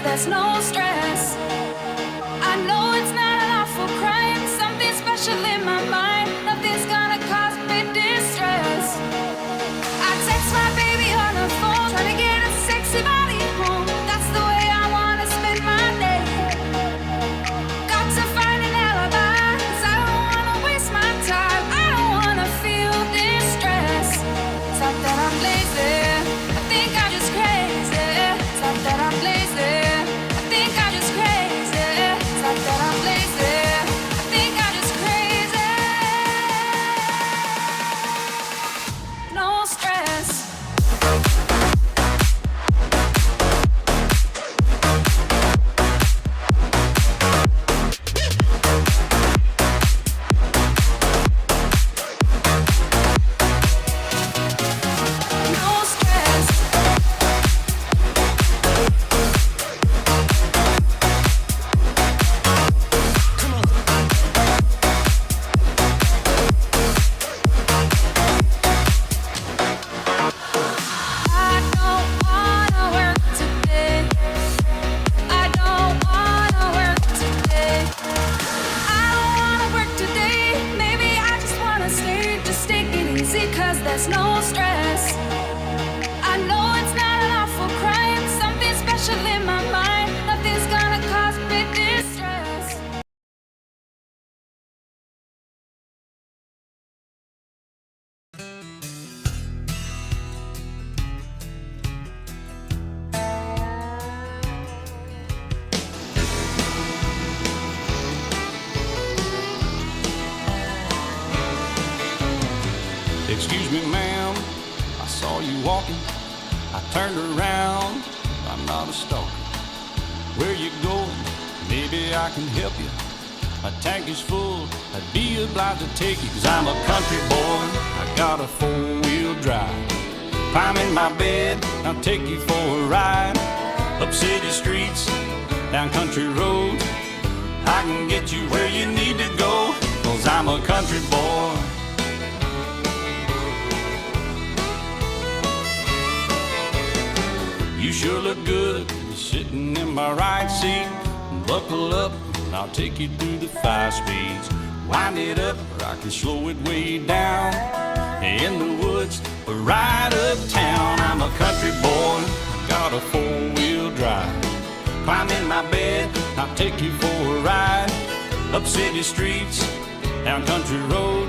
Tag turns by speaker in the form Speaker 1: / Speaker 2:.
Speaker 1: there's no stress. I know it's not an awful crime, something special in my mind. Nothing's gonna cause me distress. I text my baby on the phone, trying to get a sexy body home. That's the way I wanna spend my day. Got to find an alibi, 'cause I don't wanna waste my time. I don't wanna feel distress. It's not that I'm lazy, I think I'm just crazy. It's not that I'm lazy, I think I'm just crazy. It's not that I'm lazy, I think I'm just crazy. No stress. No stress. I don't wanna work today. I don't wanna work today. I don't wanna work today. Maybe I just wanna stay, just take it easy, 'cause there's no stress. I know it's not an awful crime, something special in my mind. Nothing's gonna cause me distress.
Speaker 2: Excuse me, ma'am, I saw you walking. I turned around, I'm not a stalker. Where you going? Maybe I can help you. My tank is full, I'd be obliged to take you, 'cause I'm a country boy, I got a four-wheel drive. Climb in my bed, I'll take you for a ride. Up city streets, down country roads, I can get you where you need to go, 'cause I'm a country boy. You sure look good sitting in my right seat. Buckle up, and I'll take you through the 5 speeds. Wind it up, or I can slow it way down. In the woods, or right uptown. I'm a country boy, got a four-wheel drive. Climb in my bed, I'll take you for a ride. Up city streets, down country roads,